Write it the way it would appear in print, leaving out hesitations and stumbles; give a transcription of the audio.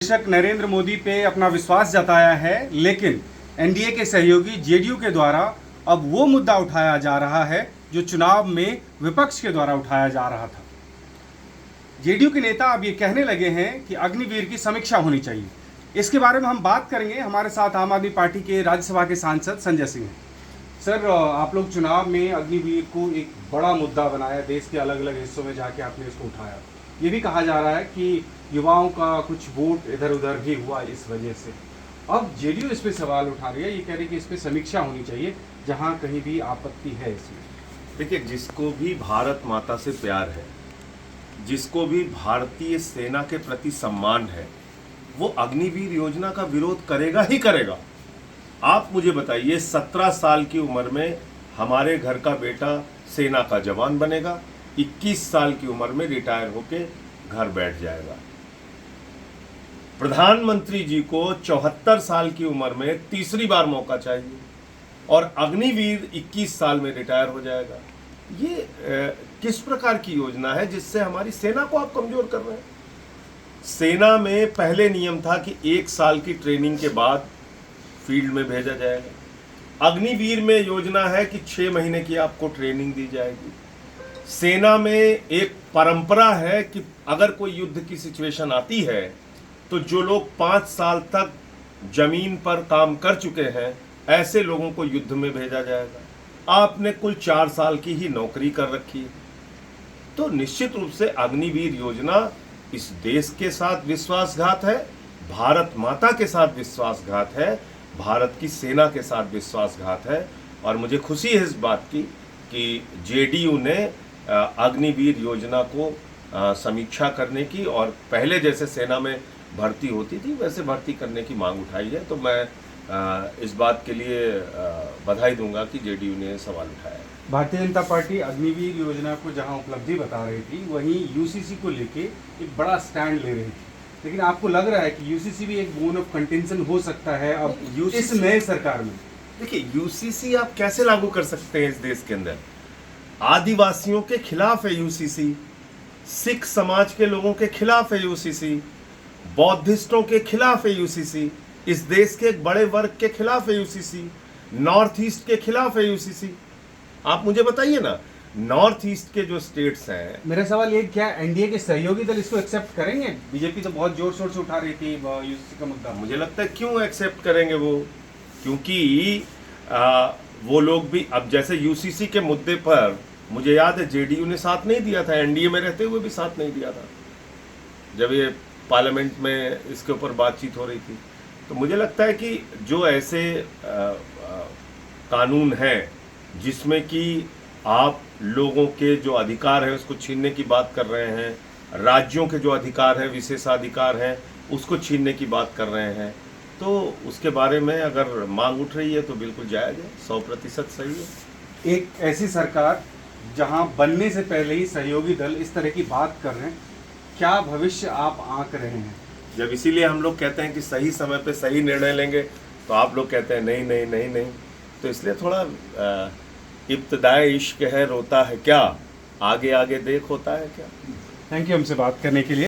बेशक नरेंद्र मोदी पे अपना विश्वास जताया है, लेकिन एनडीए के सहयोगी जेडीयू के द्वारा अब वो मुद्दा उठाया जा रहा है जो चुनाव में विपक्ष के द्वारा उठाया जा रहा था। जेडीयू के नेता अब ये कहने लगे हैं कि अग्निवीर की समीक्षा होनी चाहिए। इसके बारे में हम बात करेंगे। हमारे साथ आम आदमी पार्टी के राज्यसभा के सांसद संजय सिंह हैं। सर, आप लोग चुनाव में अग्निवीर को एक बड़ा मुद्दा बनाया, देश के अलग अलग हिस्सों में जाके आपने इसको उठाया। ये भी कहा जा रहा है कि युवाओं का कुछ वोट इधर उधर भी हुआ इस वजह से। अब जेडीयू इस पे सवाल उठा रही है, ये कह रही है कि इस पे समीक्षा होनी चाहिए, जहां कहीं भी आपत्ति है इसमें। देखिए, जिसको भी भारत माता से प्यार है, जिसको भी भारतीय सेना के प्रति सम्मान है, वो अग्निवीर योजना का विरोध करेगा ही करेगा। आप मुझे बताइए, 17 साल की उम्र में हमारे घर का बेटा सेना का जवान बनेगा, 21 साल की उम्र में रिटायर होके घर बैठ जाएगा। प्रधानमंत्री जी को 74 साल की उम्र में तीसरी बार मौका चाहिए और अग्निवीर 21 साल में रिटायर हो जाएगा। ये किस प्रकार की योजना है जिससे हमारी सेना को आप कमजोर कर रहे हैं? सेना में पहले नियम था कि 1 साल की ट्रेनिंग के बाद फील्ड में भेजा जाएगा। अग्निवीर में योजना है कि 6 महीने की आपको ट्रेनिंग दी जाएगी। सेना में एक परंपरा है कि अगर कोई युद्ध की सिचुएशन आती है तो जो लोग 5 साल तक जमीन पर काम कर चुके हैं, ऐसे लोगों को युद्ध में भेजा जाएगा। आपने कुल 4 साल की ही नौकरी कर रखी है, तो निश्चित रूप से अग्निवीर योजना इस देश के साथ विश्वासघात है, भारत माता के साथ विश्वासघात है, भारत की सेना के साथ विश्वासघात है। और मुझे खुशी है इस बात की कि जेडीयू ने अग्निवीर योजना को समीक्षा करने की और पहले जैसे सेना में भर्ती होती थी वैसे भर्ती करने की मांग उठाई है। तो मैं इस बात के लिए बधाई दूंगा कि जेडीयू ने सवाल उठाया है। भारतीय जनता पार्टी अग्निवीर योजना को जहां उपलब्धि बता रही थी, वहीं यूसीसी को लेके एक बड़ा स्टैंड ले रही थी। लेकिन आपको लग रहा है कि यूसीसी भी एक बोन ऑफ कंटेंशन हो सकता है अब इस नए सरकार में? देखिए, यूसीसी आप कैसे लागू कर सकते हैं इस देश के अंदर? आदिवासियों के खिलाफ है यूसीसी, सिख समाज के लोगों के खिलाफ है यूसीसी, बौद्धिस्टों के खिलाफ है यूसीसी, इस देश के एक बड़े वर्ग के खिलाफ है यूसीसी, नॉर्थ ईस्ट के खिलाफ है यूसीसी। आप मुझे बताइए ना, नॉर्थ ईस्ट के जो स्टेट्स हैं। मेरा सवाल ये, क्या एनडीए के सहयोगी दल इसको एक्सेप्ट करेंगे? बीजेपी तो बहुत जोर शोर से उठा रही थी यूसीसी का मुद्दा। मुझे लगता है क्यों एक्सेप्ट करेंगे वो, क्योंकि वो लोग भी अब जैसे यूसीसी के मुद्दे पर मुझे याद है जेडीयू ने साथ नहीं दिया था, एनडीए में रहते हुए भी साथ नहीं दिया था जब ये पार्लियामेंट में इसके ऊपर बातचीत हो रही थी। तो मुझे लगता है कि जो ऐसे कानून हैं जिसमें कि आप लोगों के जो अधिकार है उसको छीनने की बात कर रहे हैं, राज्यों के जो अधिकार हैं, विशेषाधिकार हैं, उसको छीनने की बात कर रहे हैं, तो उसके बारे में अगर मांग उठ रही है तो बिल्कुल जायज़ है, 100% सही है। एक ऐसी सरकार जहां बनने से पहले ही सहयोगी दल इस तरह की बात कर रहे हैं, क्या भविष्य आप आंक रहे हैं? जब इसीलिए हम लोग कहते हैं कि सही समय पे सही निर्णय लेंगे, तो आप लोग कहते हैं नहीं नहीं नहीं नहीं, तो इसलिए थोड़ा इब्तिदाए इश्क है रोता है क्या, आगे आगे देख होता है क्या। थैंक यू हमसे बात करने के लिए।